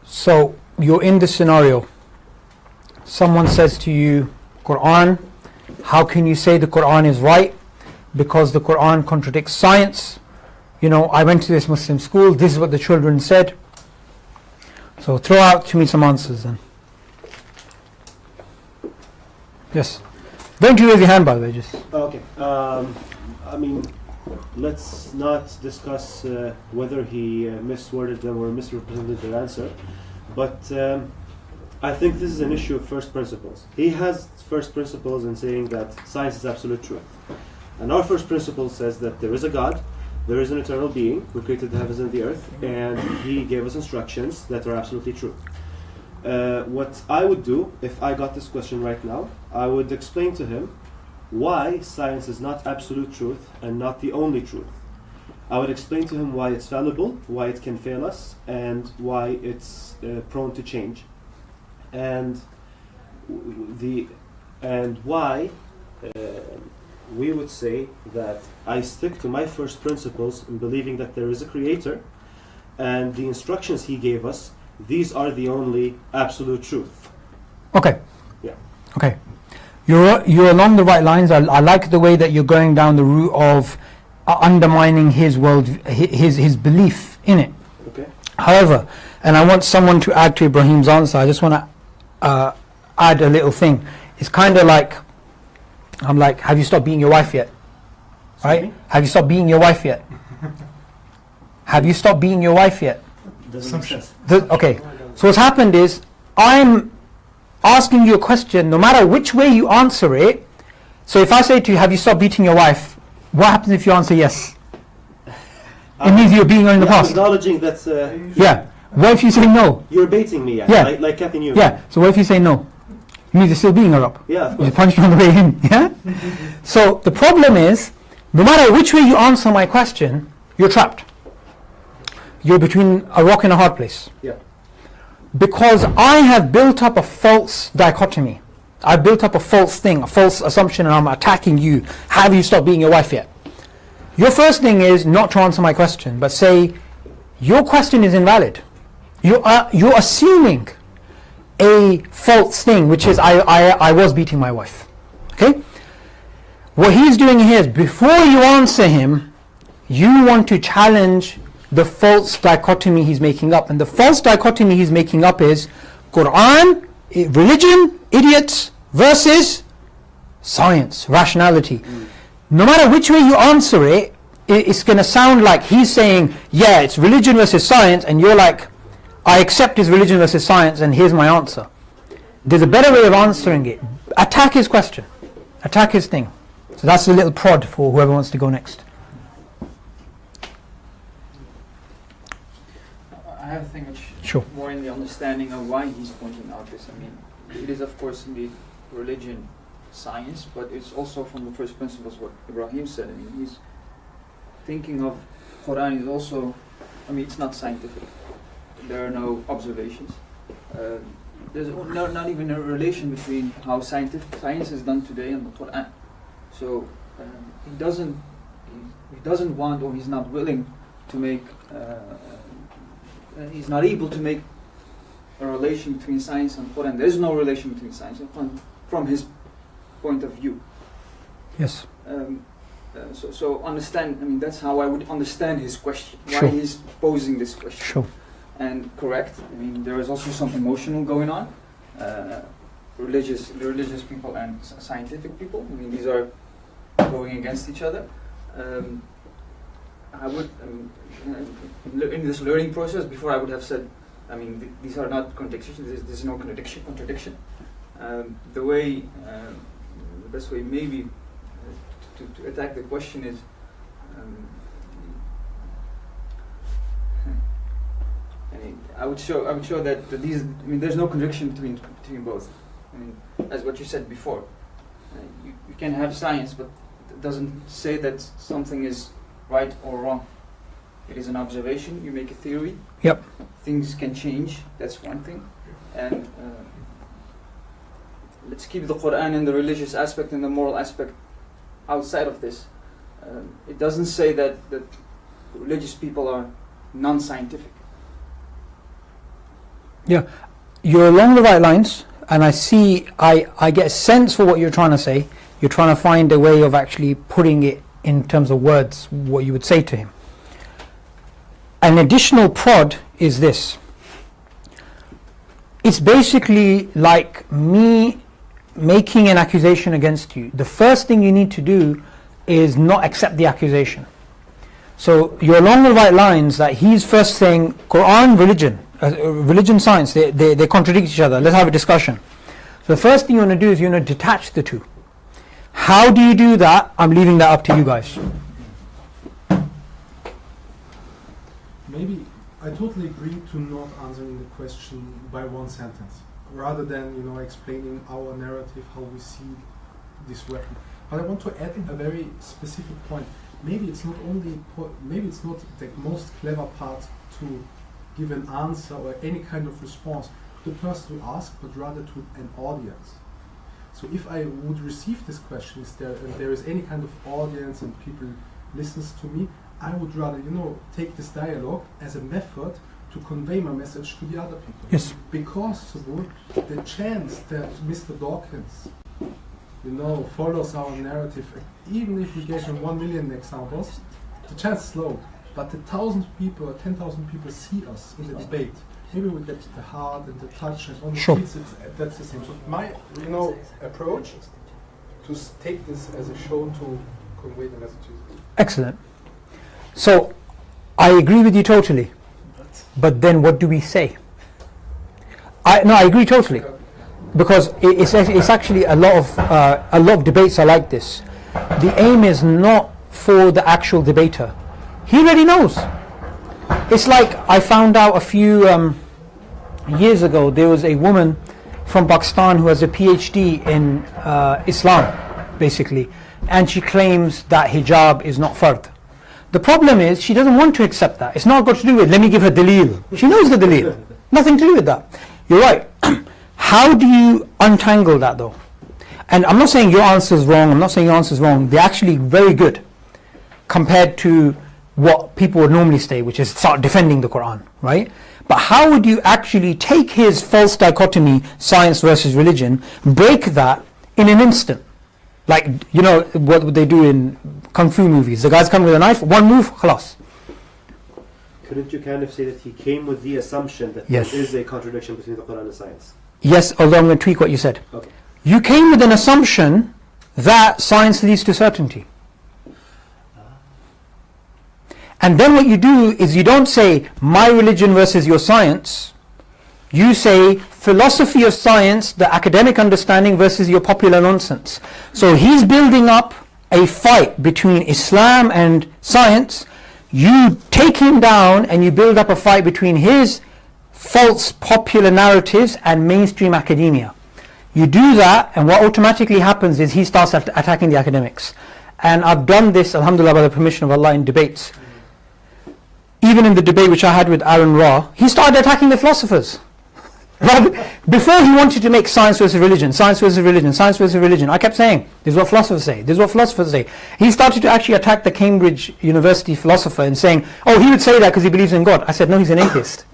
So you're in this scenario. Someone says to you, Quran, how can you say the Quran is right? Because the Quran contradicts science. You know, I went to this Muslim school, this is what the children said. So throw out to me some answers then. Yes. Don't you raise your hand, by the way, just. Okay. I mean, let's not discuss whether he misworded them or misrepresented their answer. But I think this is an issue of first principles. He has first principles in saying that science is absolute truth. And our first principle says that there is a God, there is an eternal being who created the heavens and the earth, and he gave us instructions that are absolutely true. What I would do, if I got this question right now, I would explain to him why science is not absolute truth and not the only truth. I would explain to him why it's fallible, why it can fail us, and why it's prone to change. And why we would say that I stick to my first principles in believing that there is a creator, and the instructions he gave us, these are the only absolute truth. Okay. Yeah. Okay. You're along the right lines. I like the way that you're going down the route of undermining his world, his belief in it. Okay. However, and I want someone to add to Ibrahim's answer, I just want to add a little thing. It's kind of like, I'm like, have you stopped beating your wife yet? Right? Have you stopped beating your wife yet? Have you stopped beating your wife yet? Doesn't make sense. Okay. So what's happened is, I'm asking you a question, no matter which way you answer it. So if I say to you, have you stopped beating your wife? What happens if you answer yes? It means you're beating her in the past. Acknowledging that. Yeah. What if you say no? You're baiting me. Yeah. Like Kathy Newman. Yeah. So what if you say no? It means you're still beating her up. Yeah. Of You course. punched her on the way in. Yeah. So the problem is, no matter which way you answer my question, you're trapped. You're between a rock and a hard place. Yeah. Because I have built up a false dichotomy. I've built up a false thing, a false assumption, and I'm attacking you. Have you stopped beating your wife yet? Your first thing is not to answer my question, but say, your question is invalid. You're assuming a false thing, which is I was beating my wife. Okay? What he's doing here is, before you answer him, you want to challenge the false dichotomy he's making up. And the false dichotomy he's making up is Quran, religion, idiots, versus science, rationality. No matter which way you answer it, it's going to sound like he's saying, yeah, it's religion versus science, and you're like, I accept his religion versus science, and here's my answer. There's a better way of answering it. Attack his question. Attack his thing. So that's a little prod for whoever wants to go next. I have a thing which Sure. more in the understanding of why he's pointing out this. I mean, it is of course indeed religion, science, but it's also from the first principles what Ibrahim said. I mean, he's thinking of Quran is also, I mean, it's not scientific. There are no observations. There's not even a relation between how science is done today and the Quran. So he doesn't want, or he's not willing to make. He's not able to make a relation between science and Quran. There is no relation between science and Quran from his point of view. Yes. So understand. I mean, that's how I would understand his question. Why Sure. he's posing this question. Sure. And correct. I mean, there is also some emotional going on. Religious people and scientific people. I mean, these are going against each other. I would, in this learning process, before I would have said, I mean, these are not contradictions. There's no contradiction. The way, the best way maybe to attack the question is. I would show that these. I mean, there's no contradiction between both. I mean, as what you said before, you can have science, but it doesn't say that something is right or wrong. It is an observation. You make a theory. Yep. Things can change. That's one thing. And let's keep the Quran and the religious aspect and the moral aspect outside of this. It doesn't say that religious people are non-scientific. Yeah, you're along the right lines, and I get a sense for what you're trying to say. You're trying to find a way of actually putting it in terms of words, what you would say to him. An additional prod is this. It's basically like me making an accusation against you. The first thing you need to do is not accept the accusation. So you're along the right lines that he's first saying Quran, religion, religion, science, they contradict each other. Let's have a discussion. So the first thing you want to do is you want to detach the two. How do you do that? I'm leaving that up to you guys. Maybe I totally agree to not answering the question by one sentence, rather than explaining our narrative, how we see this weapon. But I want to add a very specific point. Maybe it's not the most clever part to give an answer or any kind of response to the person who asked, but rather to an audience. So if I would receive this question, if there is any kind of audience and people listens to me, I would rather, take this dialogue as a method to convey my message to the other people. Yes. Because, Subboor, the chance that Mr. Dawkins, follows our narrative, even if we gave him 1 million examples, the chance is low. But the 1,000 people or 10,000 people see us in the debate. Maybe we get the heart and the touch and on the Sure. streets, that's the same. So my, approach to take this as a show to convey the messages. Excellent. So I agree with you totally. But then what do we say? I agree totally. Because it's actually a lot of debates are like this. The aim is not for the actual debater. He already knows. It's like I found out a few years ago, there was a woman from Pakistan who has a PhD in Islam, basically, and she claims that hijab is not fard. The problem is she doesn't want to accept that. It's not got to do with, let me give her daleel. She knows the daleel. Nothing to do with that. You're right. How do you untangle that though? And I'm not saying your answer is wrong. I'm not saying your answer is wrong. They're actually very good compared to what people would normally say, which is start defending the Quran, right? But how would you actually take his false dichotomy, science versus religion, break that in an instant? Like, what would they do in Kung Fu movies? The guys come with a knife, one move, khalas. Couldn't you kind of say that he came with the assumption that Yes. there is a contradiction between the Quran and science? Yes, although I'm going to tweak what you said. Okay. You came with an assumption that science leads to certainty. And then what you do is you don't say my religion versus your science. You say philosophy of science, the academic understanding versus your popular nonsense. So he's building up a fight between Islam and science. You take him down and you build up a fight between his false popular narratives and mainstream academia. You do that, and what automatically happens is he starts attacking the academics. And I've done this, alhamdulillah, by the permission of Allah, in debates. Even in the debate which I had with Aaron Ra, he started attacking the philosophers. Before he wanted to make science versus religion, science versus religion, science versus religion, I kept saying, this is what philosophers say, this is what philosophers say. He started to actually attack the Cambridge University philosopher and saying, oh, he would say that because he believes in God. I said, no, he's an atheist.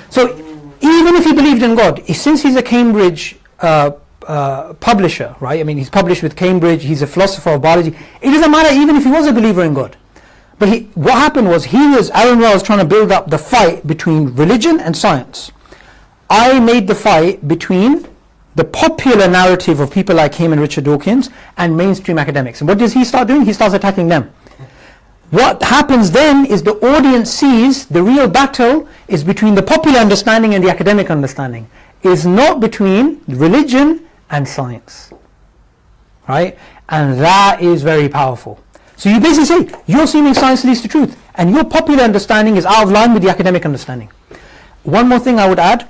So even if he believed in God, since he's a Cambridge publisher, right? I mean, he's published with Cambridge, he's a philosopher of biology. It doesn't matter even if he was a believer in God. But what happened was, Aaron Ra was trying to build up the fight between religion and science. I made the fight between the popular narrative of people like him and Richard Dawkins and mainstream academics. And what does he start doing? He starts attacking them. What happens then is the audience sees the real battle is between the popular understanding and the academic understanding. Is not between religion and science. Right? And that is very powerful. So you basically say, your seeming science leads to truth, and your popular understanding is out of line with the academic understanding. One more thing I would add,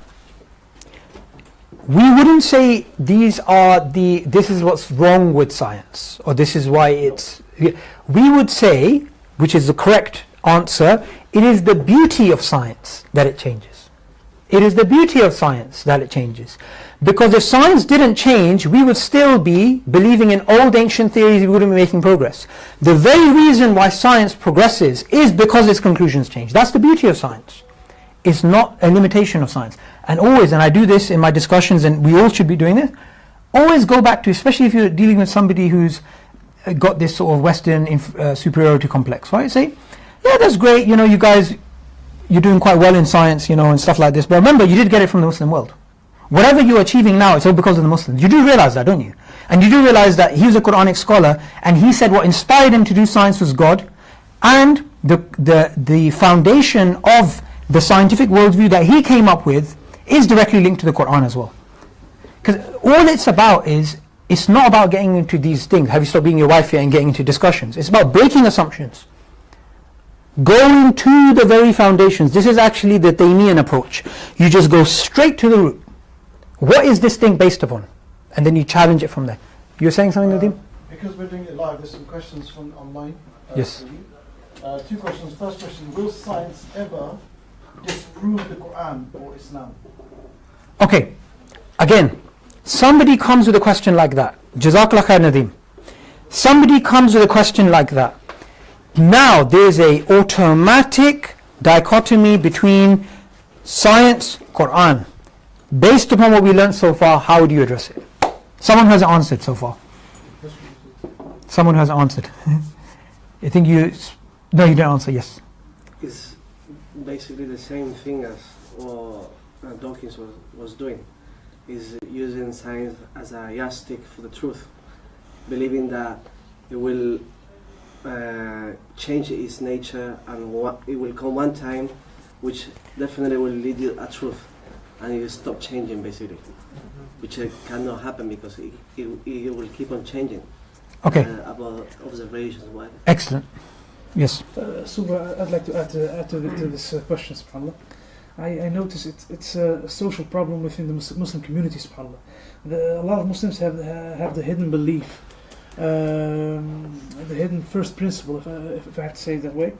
we wouldn't say this is what's wrong with science, or this is why it's, we would say, which is the correct answer, it is the beauty of science that it changes. It is the beauty of science that it changes. Because if science didn't change, we would still be believing in old ancient theories, we wouldn't be making progress. The very reason why science progresses is because its conclusions change. That's the beauty of science. It's not a limitation of science. And always, and I do this in my discussions, and we all should be doing this, always go back to, especially if you're dealing with somebody who's got this sort of Western superiority complex, right? Say, yeah, that's great, you know, you guys, you're doing quite well in science, you know, and stuff like this, but remember, you did get it from the Muslim world. Whatever you're achieving now, it's all because of the Muslims. You do realize that, don't you? And you do realize that he was a Quranic scholar, and he said what inspired him to do science was God, and the foundation of the scientific worldview that he came up with is directly linked to the Quran as well. Because all it's about is, it's not about getting into these things, have you stopped being your wife yet, and getting into discussions. It's about breaking assumptions. Going to the very foundations. This is actually the Taymiyyan approach. You just go straight to the root. What is this thing based upon? And then you challenge it from there. You're saying something, Nadeem? Because we're doing it live, there's some questions from online. Yes. For you. Two questions. First question, will science ever disprove the Quran or Islam? Okay, again, somebody comes with a question like that. Jazakallah khair, Nadeem. Somebody comes with a question like that. Now there's a automatic dichotomy between science, Quran. Based upon what we learned so far, how would you address it? Someone who hasn't answered so far. Someone who hasn't answered. I think you... No, you didn't answer, yes. It's basically the same thing as what Dawkins was doing. Is using science as a yardstick for the truth, believing that it will change its nature, and it will come one time which definitely will lead you a truth, and it will stop changing basically, which cannot happen because it will keep on changing. Okay. About observations and whatever. Excellent. Yes. Subboor, I'd like to add to this question, subhanAllah. I notice it's a social problem within the Muslim community, subhanAllah. A lot of Muslims have the hidden belief, the hidden first principle, if I have to say it that way,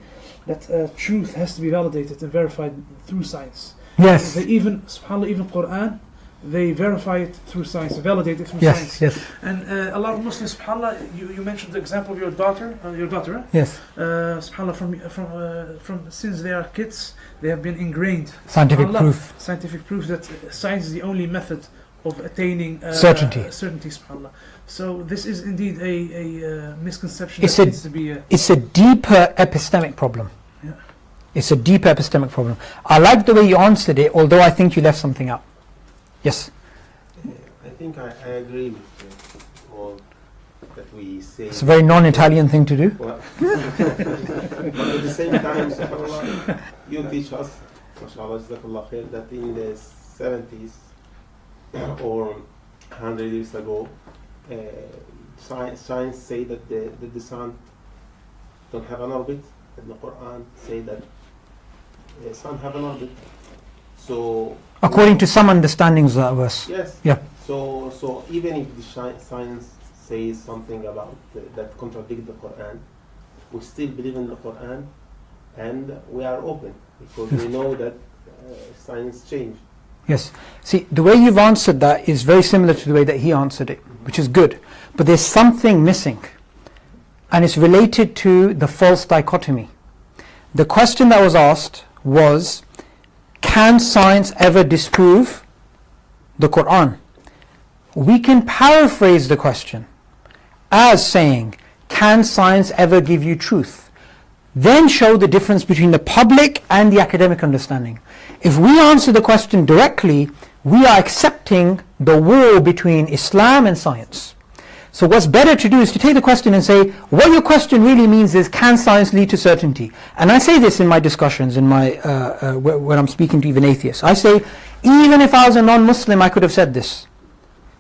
that truth has to be validated and verified through science. Yes. They even, subhanAllah, even Quran, they verify it through science, validate it through science. Yes. And a lot of Muslims, subhanAllah, you mentioned the example of your daughter, right? Yes. SubhanAllah, from since they are kids, they have been ingrained. Scientific proof. Scientific proof that science is the only method of attaining certainty. SubhanAllah. So this is indeed a misconception It's that needs to be... It's a deeper epistemic problem. Yeah. It's a deeper epistemic problem. I like the way you answered it, although I think you left something out. Yes. I think I agree with all that we say. It's a very non-Italian thing to do. Well, but at the same time, subhanAllah, you teach us, mashallah, jazakallah khair, that in the 70s or 100 years ago, science say that the sun don't have an orbit, and the Quran say that the sun have an orbit. So According to some understandings of that verse. yes. Yeah. So even if the science says something about that contradict the Quran, we still believe in the Quran, and we are open because we know that science change. Yes. See, the way you've answered that is very similar to the way that he answered it, which is good. But there's something missing, and it's related to the false dichotomy. The question that was asked was, can science ever disprove the Quran? We can paraphrase the question as saying, can science ever give you truth? Then show the difference between the public and the academic understanding. If we answer the question directly, we are accepting the war between Islam and science. So what's better to do is to take the question and say, what your question really means is, can science lead to certainty? And I say this in my discussions, in my when I'm speaking to even atheists. I say, even if I was a non-Muslim, I could have said this.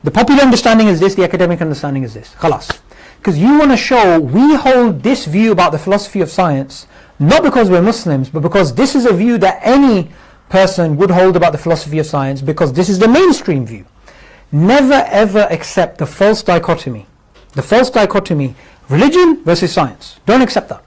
The popular understanding is this, the academic understanding is this. Khalas. Because you want to show we hold this view about the philosophy of science, not because we're Muslims, but because this is a view that any person would hold about the philosophy of science, because this is the mainstream view. Never ever accept the false dichotomy. The false dichotomy, religion versus science. Don't accept that.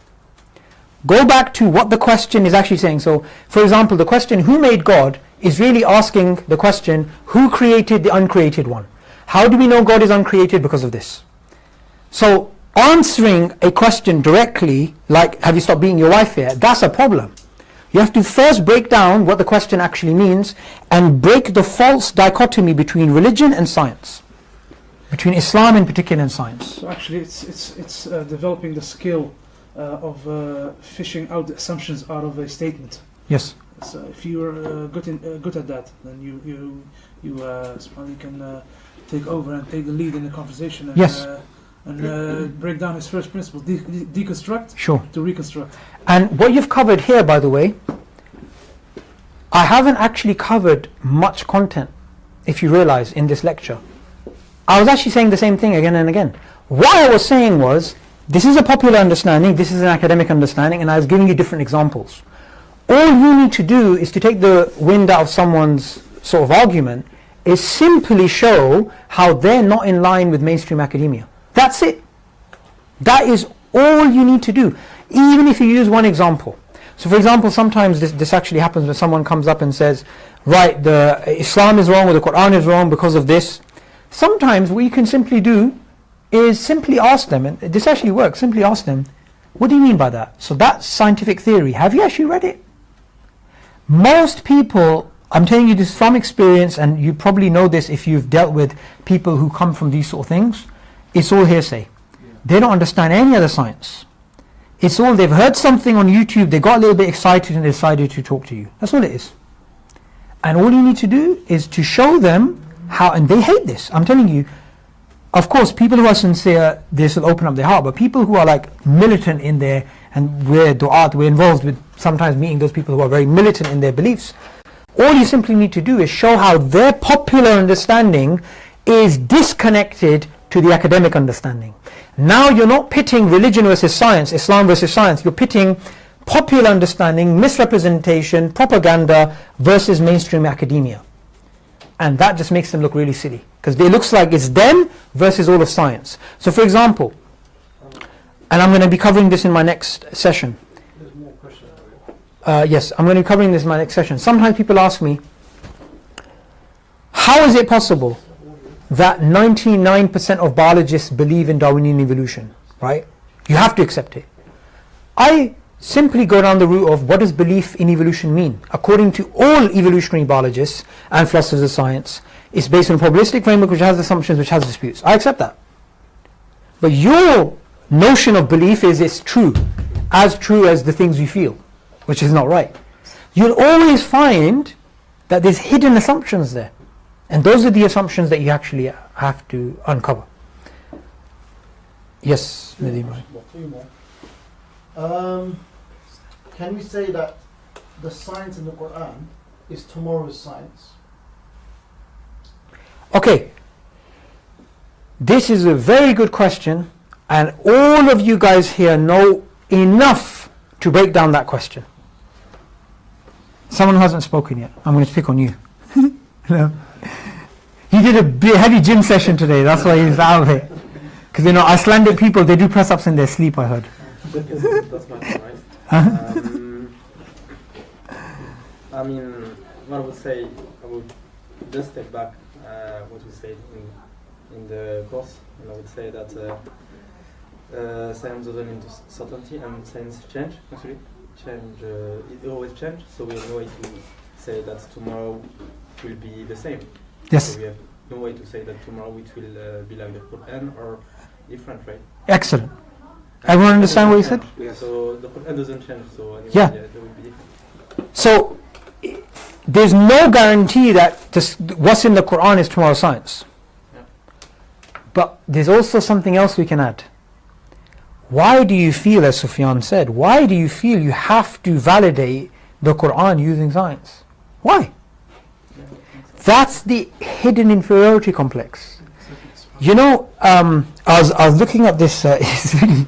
Go back to what the question is actually saying. So, for example, the question, who made God, is really asking the question, who created the uncreated one? How do we know God is uncreated? Because of this. So, answering a question directly, like, have you stopped being your wife yet? That's a problem. You have to first break down what the question actually means and break the false dichotomy between religion and science, between Islam in particular and science. So actually, it's developing the skill of fishing out the assumptions out of a statement. Yes. So if you're good at that, then you can take over and take the lead in the conversation. And, Yes. And break down his first principle, deconstruct Sure. to reconstruct. And what you've covered here, by the way, I haven't actually covered much content, if you realize, in this lecture. I was actually saying the same thing again and again. What I was saying was, this is a popular understanding, this is an academic understanding, and I was giving you different examples. All you need to do is to take the wind out of someone's sort of argument, is simply show how they're not in line with mainstream academia. That's it. That is all you need to do. Even if you use one example. So for example, sometimes this actually happens when someone comes up and says, right, the Islam is wrong or the Quran is wrong because of this. Sometimes what you can simply do is simply ask them, and this actually works, simply ask them, what do you mean by that? So that's scientific theory. Have you actually read it? Most people, I'm telling you this from experience, and you probably know this if you've dealt with people who come from these sort of things, it's all hearsay. They don't understand any other science. It's all, they've heard something on YouTube, they got a little bit excited and decided to talk to you. That's all it is. And all you need to do is to show them how, and they hate this, I'm telling you. Of course, people who are sincere, this will open up their heart, but people who are like militant in there, and we're du'at, we're involved with sometimes meeting those people who are very militant in their beliefs, all you simply need to do is show how their popular understanding is disconnected to the academic understanding. Now you're not pitting religion versus science, Islam versus science, you're pitting popular understanding, misrepresentation, propaganda versus mainstream academia. And that just makes them look really silly, because it looks like it's them versus all of science. So for example, and I'm going to be covering this in my next session. There's more questions. Yes, I'm going to be covering this in my next session. Sometimes people ask me, how is it possible that 99% of biologists believe in Darwinian evolution, right? You have to accept it. I simply go down the route of what does belief in evolution mean? According to all evolutionary biologists and philosophers of science, it's based on a probabilistic framework which has assumptions, which has disputes. I accept that. But your notion of belief is it's true as the things you feel, which is not right. You'll always find that there's hidden assumptions there. And those are the assumptions that you actually have to uncover. Yes, Nadeem. Three more. Can we say that the science in the Quran is tomorrow's science? Okay. This is a very good question, and all of you guys here know enough to break down that question. Someone who hasn't spoken yet. I'm going to pick on you. No. He did a heavy gym session today, that's why he's out of it. Because you know, Icelandic people, they do press-ups in their sleep, I heard. That's my point, right? I mean, what I would say, I would just step back what we said in the course, and I would say that science doesn't lead to certainty, and science change, actually. It always changes, so we have no way to say that tomorrow will be the same. Yes. So we have no way to say that tomorrow it will be like the Quran or different, right? Excellent. Everyone understand what he said? Yeah, so the Quran doesn't change, so anyway, Yeah. there will be different. So, there's no guarantee that what's in the Quran is tomorrow's science. Yeah. But there's also something else we can add. Why do you feel, as Sufyan said, why do you feel you have to validate the Quran using science? Why? That's the hidden inferiority complex. You know, I was looking at this, it's really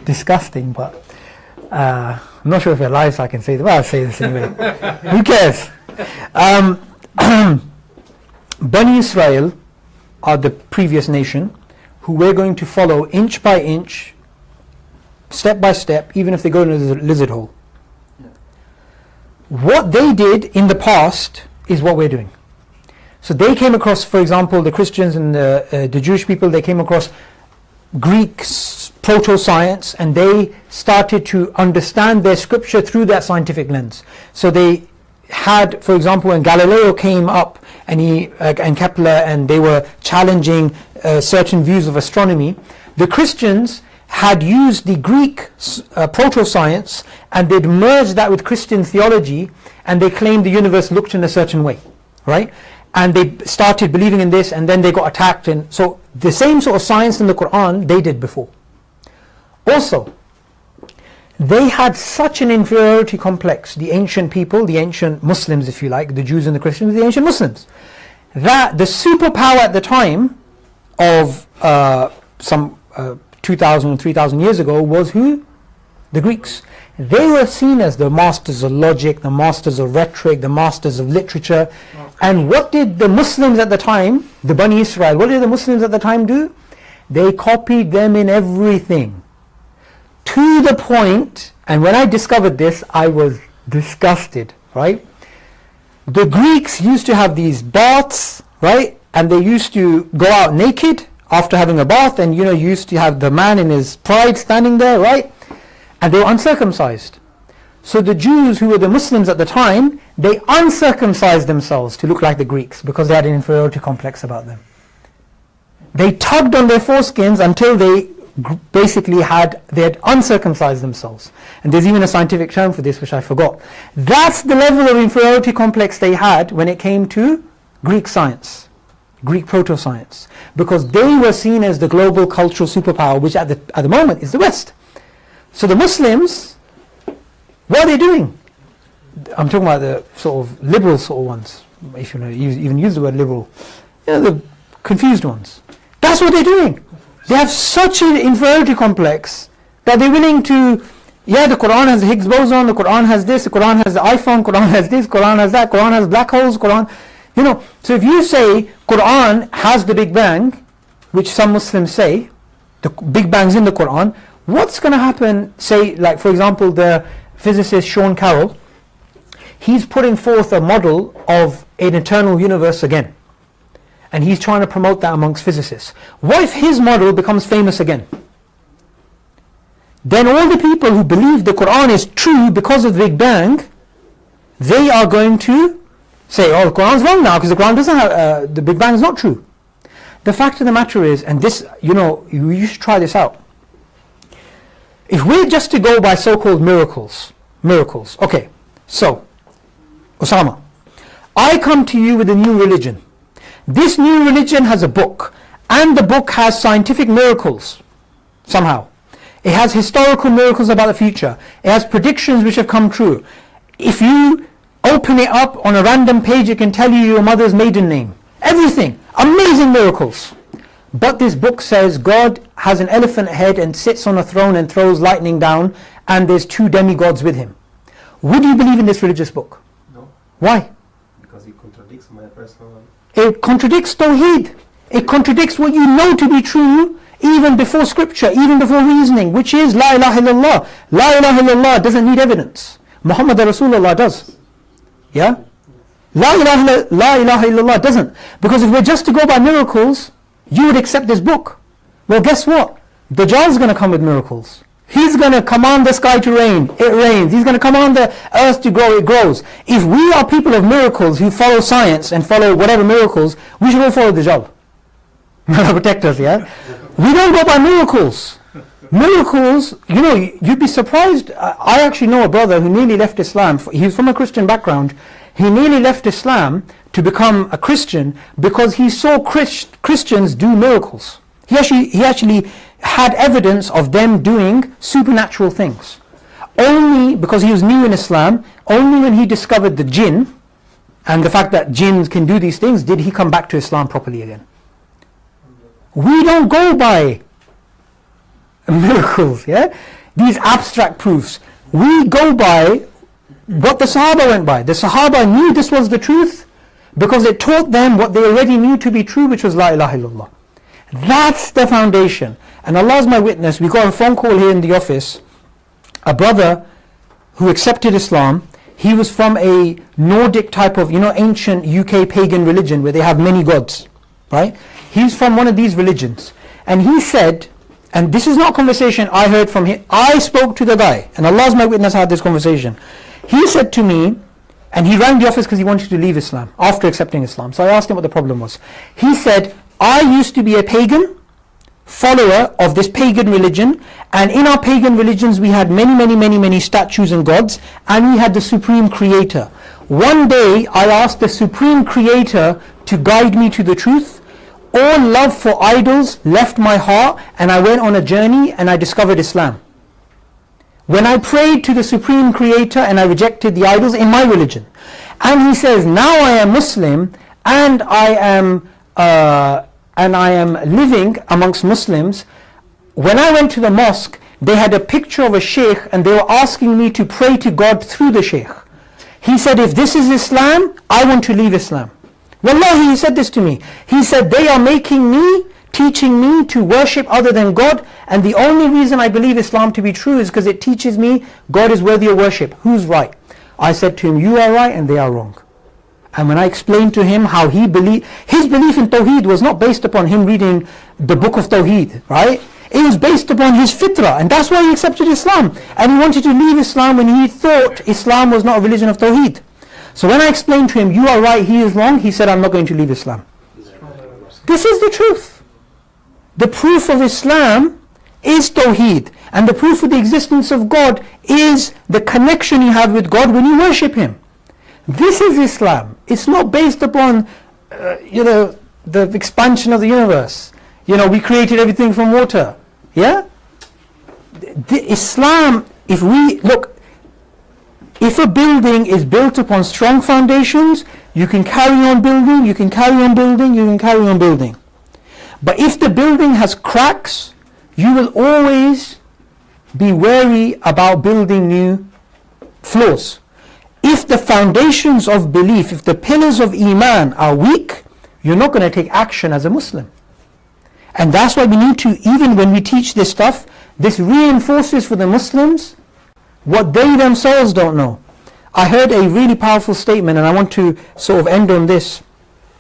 disgusting, but I'm not sure if you're live so I can say this, well I'll say this anyway. Who cares? Bani Israel are the previous nation who we're going to follow inch by inch, step by step, even if they go into the lizard hole. What they did in the past is what we're doing. So they came across, for example, the Christians and the Jewish people, they came across Greek proto-science, and they started to understand their scripture through that scientific lens. So they had, for example, when Galileo came up and Kepler, and they were challenging certain views of astronomy, the Christians had used the Greek proto-science, and they'd merged that with Christian theology, and they claimed the universe looked in a certain way, right? And they started believing in this, and then they got attacked. And so the same sort of science in the Quran they did before. Also, they had such an inferiority complex, the ancient people, the ancient Muslims, if you like, the Jews and the Christians, the ancient Muslims, that the superpower at the time of some 2,000 or 3,000 years ago was who? The Greeks. They were seen as the masters of logic, the masters of rhetoric, the masters of literature. And what did the Muslims at the time, the Bani Israel, what did the Muslims at the time do? They copied them in everything. To the point, and when I discovered this, I was disgusted, right? The Greeks used to have these baths, right? And they used to go out naked after having a bath, and you used to have the man in his pride standing there, right? And they were uncircumcised. So the Jews, who were the Muslims at the time, they uncircumcised themselves to look like the Greeks because they had an inferiority complex about them. They tugged on their foreskins until they basically had uncircumcised themselves. And there's even a scientific term for this which I forgot. That's the level of inferiority complex they had when it came to Greek science, Greek proto-science, because they were seen as the global cultural superpower, which at the moment is the West. So the Muslims, what are they doing? I'm talking about the sort of liberal sort of ones, if you even use the word liberal, the confused ones. That's what they're doing. They have such an inferiority complex that they're willing to, the Quran has the Higgs boson, the Quran has this, the Quran has the iPhone, Quran has this, Quran has that, Quran has black holes, Quran, so if you say Quran has the Big Bang, which some Muslims say, the Big Bang's in the Quran, what's going to happen, say, like for example, the physicist Sean Carroll, he's putting forth a model of an eternal universe again. And he's trying to promote that amongst physicists. What if his model becomes famous again? Then all the people who believe the Quran is true because of the Big Bang, they are going to say, the Quran's wrong now because the Quran doesn't have, the Big Bang is not true. The fact of the matter is, and this, you should try this out. If we're just to go by so-called miracles, okay, so, Osama, I come to you with a new religion. This new religion has a book, and the book has scientific miracles, somehow. It has historical miracles about the future. It has predictions which have come true. If you open it up on a random page, it can tell you your mother's maiden name. Everything. Amazing miracles. But this book says God has an elephant head and sits on a throne and throws lightning down, and there's 2 demigods with him. Would you believe in this religious book? No. Why? Because it contradicts my personal... It contradicts Tawheed. It contradicts what you know to be true even before scripture, even before reasoning, which is La ilaha illallah. La ilaha illallah doesn't need evidence. Muhammad Rasulullah does. Yeah? La ilaha illallah doesn't. Because if we're just to go by miracles, you would accept this book. Well, guess what? Dajjal's going to come with miracles. He's going to command the sky to rain, it rains. He's going to command the earth to grow, it grows. If we are people of miracles who follow science and follow whatever miracles, we should all follow Dajjal. May Allah protect us, yeah? We don't go by miracles. Miracles, you'd be surprised. I actually know a brother who nearly left Islam. He's from a Christian background. He nearly left Islam to become a Christian because he saw Christians do miracles. He actually had evidence of them doing supernatural things. Only because he was new in Islam, only when he discovered the jinn and the fact that jinns can do these things did he come back to Islam properly again. We don't go by miracles, these abstract proofs. We go by what the Sahaba went by. The Sahaba knew this was the truth because it taught them what they already knew to be true, which was La ilaha illallah. That's the foundation. And Allah is my witness, we got a phone call here in the office, a brother who accepted Islam. He was from a Nordic type of, ancient UK pagan religion where they have many gods, right? He's from one of these religions. And he said, and this is not a conversation I heard from him. I spoke to the guy, and Allah's my witness, I had this conversation. He said to me, and he rang the office because he wanted to leave Islam after accepting Islam. So I asked him what the problem was. He said, I used to be a pagan, follower of this pagan religion, and in our pagan religions we had many statues and gods, and we had the supreme creator. One day I asked the supreme creator to guide me to the truth. All love for idols left my heart, and I went on a journey and I discovered Islam. When I prayed to the supreme creator and I rejected the idols in my religion. And he says, now I am Muslim, and I am living amongst Muslims. When I went to the mosque, they had a picture of a sheikh and they were asking me to pray to God through the sheikh. He said, if this is Islam, I want to leave Islam. Wallahi, he said this to me. He said, they are teaching me to worship other than God, and the only reason I believe Islam to be true is because it teaches me God is worthy of worship. Who's right? I said to him, you are right and they are wrong. And when I explained to him how his belief in Tawheed was not based upon him reading the book of Tawheed, right? It was based upon his fitrah, and that's why he accepted Islam. And he wanted to leave Islam when he thought Islam was not a religion of Tawheed. So when I explained to him, you are right, he is wrong, he said, I'm not going to leave Islam. This is the truth. The proof of Islam is Tawheed, and the proof of the existence of God is the connection you have with God when you worship Him. This is Islam. It's not based upon, the expansion of the universe. We created everything from water. Yeah? Islam, if a building is built upon strong foundations, you can carry on building, you can carry on building, you can carry on building. But if the building has cracks, you will always be wary about building new floors. If the foundations of belief, if the pillars of Iman are weak, you're not going to take action as a Muslim. And that's why we need to, even when we teach this stuff, this reinforces for the Muslims what they themselves don't know. I heard a really powerful statement, and I want to sort of end on this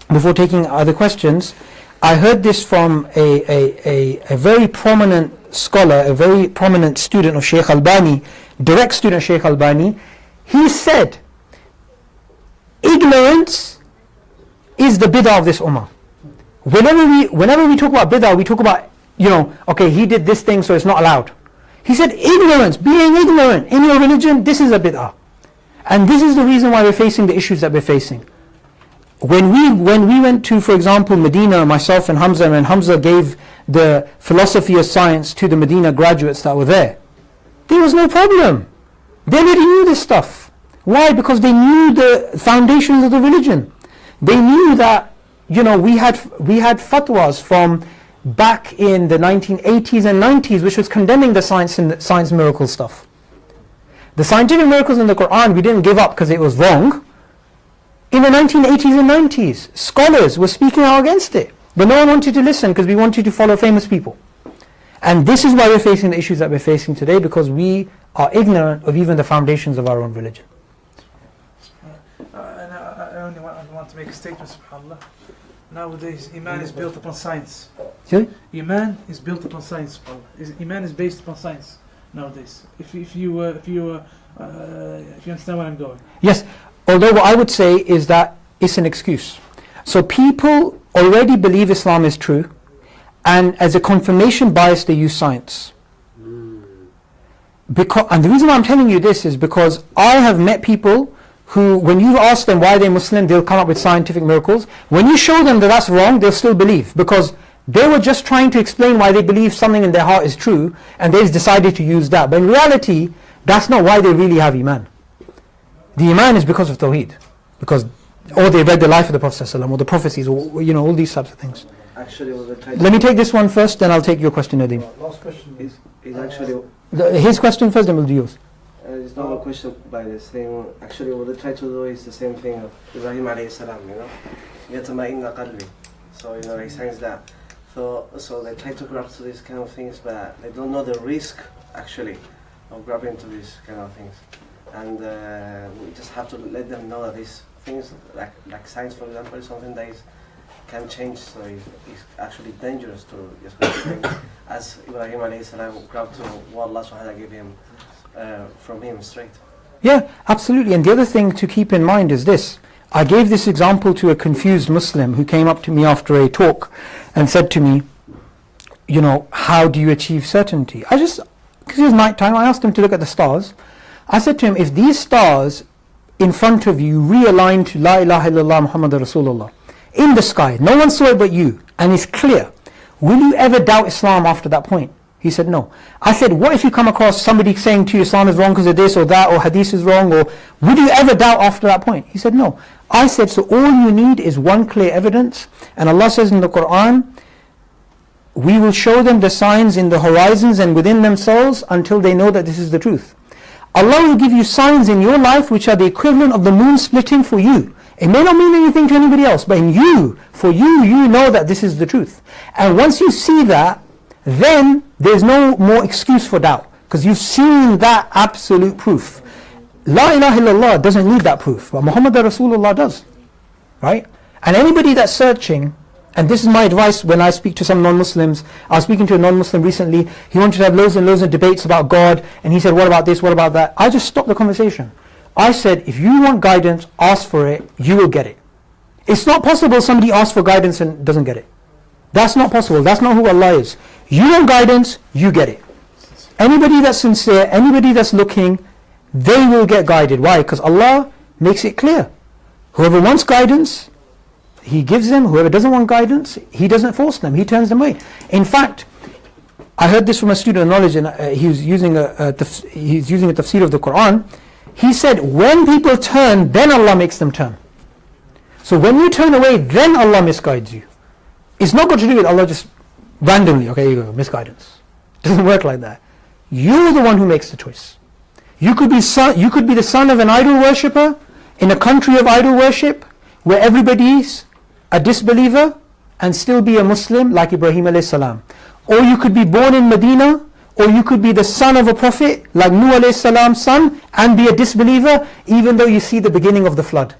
before taking other questions. I heard this from a very prominent scholar, a very prominent student of Shaykh Albani, direct student of Shaykh Albani. He said, ignorance is the bid'ah of this ummah. Whenever we talk about bid'ah, we talk about, okay, he did this thing, so it's not allowed. He said, ignorance, being ignorant in your religion, this is a bid'ah. And this is the reason why we're facing the issues that we're facing. When we went to, for example, Medina, myself and Hamza gave the philosophy of science to the Medina graduates that were there was no problem. They already knew this stuff. Why? Because they knew the foundations of the religion. They knew that, we had fatwas from back in the 1980s and 90s, which was condemning the science miracle stuff. The scientific miracles in the Quran, we didn't give up because it was wrong. In the 1980s and 90s, scholars were speaking out against it. But no one wanted to listen because we wanted to follow famous people. And this is why we're facing the issues that we're facing today, because we are ignorant of even the foundations of our own religion. I only want to make a statement, subhanAllah. Nowadays, Iman is built upon science. Sorry? Iman is built upon science, subhanAllah. Iman is based upon science nowadays. If you understand where I'm going. Yes. Although what I would say is that it's an excuse. So people already believe Islam is true, and as a confirmation bias they use science. And the reason why I'm telling you this is because I have met people who, when you ask them why they're Muslim, they'll come up with scientific miracles. When you show them that that's wrong, they'll still believe, because they were just trying to explain why they believe something in their heart is true, and they've decided to use that. But in reality, that's not why they really have Iman. The Iman is because of Tawheed, or they read the life of the Prophet ﷺ, or the prophecies, or all these types of things. Actually, let me take this one first, then I'll take your question, Nadeem. Last question is actually his question first, then we'll do yours. it's not a question by the same. Actually, what they try to do is the same thing of Ibrahim alayhi salam. يَتَمَئِنَّ قَلْبِي. So he says that. So they try to grab to these kind of things, but they don't know the risk actually of grabbing to these kind of things. And we just have to let them know that these things, like science, for example, is something that is can change, so it's actually dangerous to just go as Ibrahim alayhi salam grabbed to what Allah subhanahu wa ta'ala gave him from him straight. Yeah, absolutely. And the other thing to keep in mind is this. I gave this example to a confused Muslim who came up to me after a talk and said to me, you know, how do you achieve certainty? Because it was night time, I asked him to look at the stars. I said to him, if these stars in front of you realign to La ilaha illallah Muhammad Rasulullah in the sky, no one saw it but you, and it's clear, will you ever doubt Islam after that point? He said no. I said, what if you come across somebody saying to you Islam is wrong because of this or that, or hadith is wrong, or would you ever doubt after that point? He said no. I said, so all you need is one clear evidence, and Allah says in the Quran, we will show them the signs in the horizons and within themselves until they know that this is the truth. Allah will give you signs in your life which are the equivalent of the moon splitting for you. It may not mean anything to anybody else, but for you, you know that this is the truth. And once you see that, then there's no more excuse for doubt, because you've seen that absolute proof. La ilaha illallah doesn't need that proof, but Muhammad Rasulullah does. Right? And anybody that's searching, and this is my advice when I speak to some non-Muslims. I was speaking to a non-Muslim recently. He wanted to have loads and loads of debates about God, and he said, what about this, what about that? I just stopped the conversation. I said, if you want guidance, ask for it, you will get it. It's not possible somebody asks for guidance and doesn't get it. That's not possible. That's not who Allah is. You want guidance, you get it. Anybody that's sincere, anybody that's looking, they will get guided. Why? Because Allah makes it clear. Whoever wants guidance, He gives them. Whoever doesn't want guidance, He doesn't force them. He turns them away. In fact, I heard this from a student of knowledge, and he was using a tafsir of the Quran. He said, when people turn, then Allah makes them turn. So when you turn away, then Allah misguides you. It's not got to do with Allah just randomly, okay, you go, misguidance. It doesn't work like that. You're the one who makes the choice. You could be the son of an idol worshipper in a country of idol worship where everybody's a disbeliever and still be a Muslim like Ibrahim alayhi salam. Or you could be born in Medina, or you could be the son of a prophet like Nuh alayhi salam's son and be a disbeliever even though you see the beginning of the flood.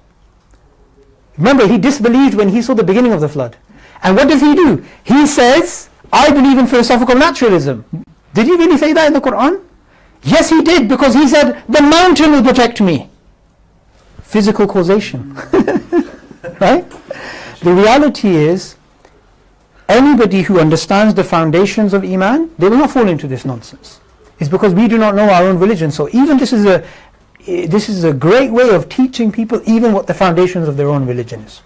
Remember, he disbelieved when he saw the beginning of the flood. And what does he do? He says, I believe in philosophical naturalism. Did he really say that in the Quran? Yes, he did, because he said, the mountain will protect me. Physical causation. Right? The reality is, anybody who understands the foundations of Iman, they will not fall into this nonsense. It's because we do not know our own religion. So even this is a great way of teaching people even what the foundations of their own religion is.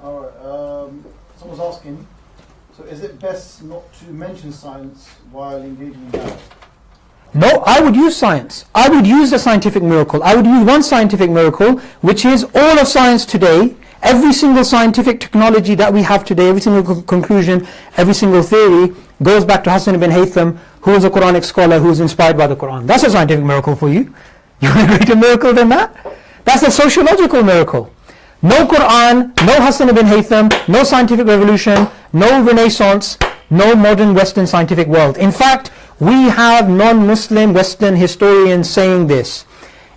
Alright, someone's asking, so is it best not to mention science while engaging in da'wah? No, I would use science. I would use the scientific miracle. I would use one scientific miracle, which is all of science today. Every single scientific technology that we have today, every single conclusion, every single theory goes back to Hassan ibn Haytham, who was a Quranic scholar who was inspired by the Quran. That's a scientific miracle for you. You want a greater miracle than that? That's a sociological miracle. No Quran, no Hassan ibn Haytham, no scientific revolution, no Renaissance, no modern Western scientific world. In fact, we have non-Muslim Western historians saying this.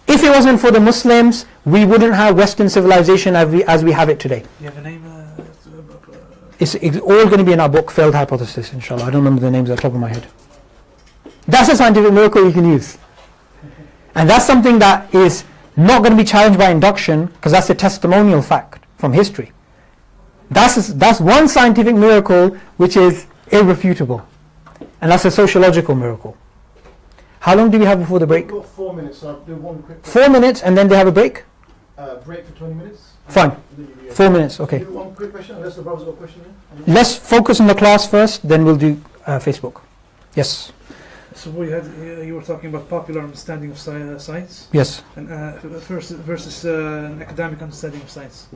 If it wasn't for the Muslims, we wouldn't have Western civilization as we have it today. You have a name? It's all going to be in our book, Failed Hypothesis, inshallah. I don't remember the names at the top of my head. That's a scientific miracle you can use. And that's something that is not going to be challenged by induction, because that's a testimonial fact from history. That's one scientific miracle which is irrefutable. And that's a sociological miracle. How long do we have before the break? We've got 4 minutes, so I'll do one quick 4 minutes and then they have a break? break for 20 minutes. Fine. 4 minutes, okay. Do one quick question, unless the brother's got a question here. Let's focus on the class first, then we'll do Facebook. Yes. So you were talking about popular understanding of science, Yes. and versus an academic understanding of science.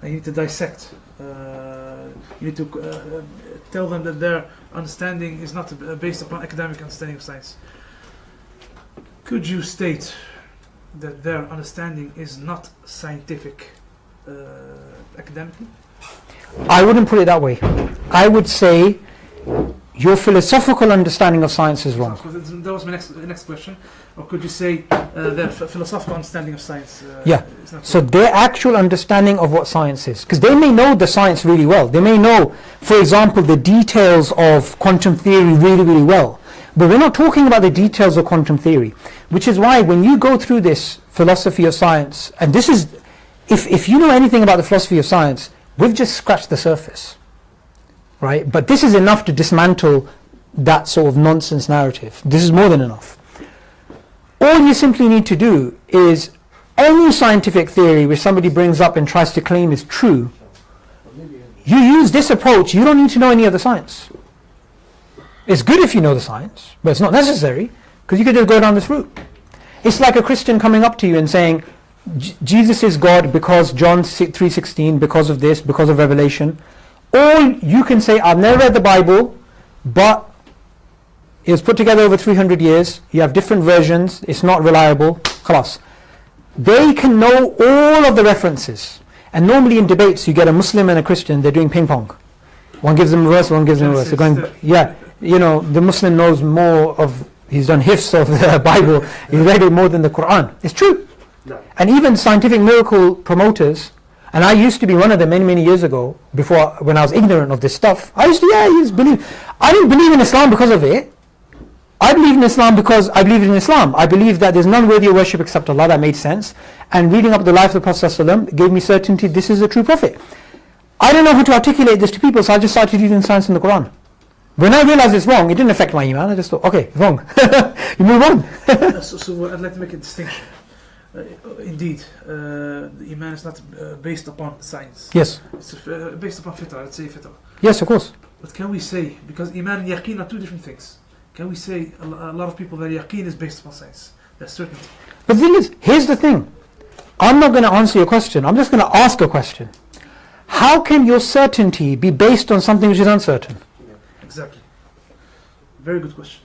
And you need to dissect. You need to tell them that their understanding is not based upon academic understanding of science. Could you state that their understanding is not scientific academically? I wouldn't put it that way. I would say your philosophical understanding of science is wrong. That was my next question. Or could you say their philosophical understanding of science? Yeah. Is not So their actual understanding of what science is, because they may know the science really well. They may know, for example, the details of quantum theory really, really well. But we're not talking about the details of quantum theory, which is why when you go through this philosophy of science, and this is, if you know anything about the philosophy of science, we've just scratched the surface, right? But this is enough to dismantle that sort of nonsense narrative. This is more than enough. All you simply need to do is any scientific theory which somebody brings up and tries to claim is true, you use this approach, you don't need to know any other science. It's good if you know the science, but it's not necessary, because you could just go down this route. It's like a Christian coming up to you and saying, Jesus is God because John 3:16, because of this, because of Revelation. Or you can say, I've never read the Bible, but it was put together over 300 years, you have different versions, it's not reliable, khalas. They can know all of the references. And normally in debates, you get a Muslim and a Christian, they're doing ping pong. One gives them a verse, one gives them a verse. They're going, yeah, you know, the Muslim knows more of, he's done hifz of the Bible, he's read it more than the Quran. It's true. No. And even scientific miracle promoters, and I used to be one of them many, many years ago, before, when I was ignorant of this stuff, I used to believe. I didn't believe in Islam because of it. I believe in Islam because I believe in Islam. I believe that there's none worthy of worship except Allah. That made sense. And reading up the life of the Prophet ﷺ gave me certainty this is a true prophet. I don't know how to articulate this to people, so I just started using science in the Quran. When I realized it's wrong, it didn't affect my iman. I just thought, okay, wrong. You move on. So I'd like to make a distinction. Indeed, the iman is not based upon science. Yes. It's based upon fitrah, let's say fitrah. Yes, of course. But can we say, because iman and yaqeen are two different things, can we say a lot of people that yaqeen is based upon science? That's certainty. But the thing is, here's the thing. I'm not going to answer your question. I'm just going to ask a question. How can your certainty be based on something which is uncertain? Exactly. Very good question.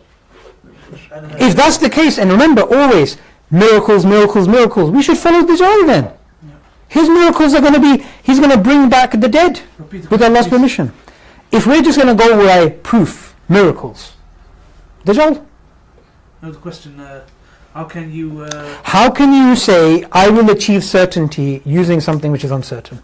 If that's the case, and remember always, miracles, miracles, miracles, we should follow Dajjal then. Yeah. His miracles are going to be, he's going to bring back the dead Repeat with Allah's please. permission. If we're just going to go by proof, miracles, Dajjal. Now the question, how can you... How can you say, I will achieve certainty using something which is uncertain?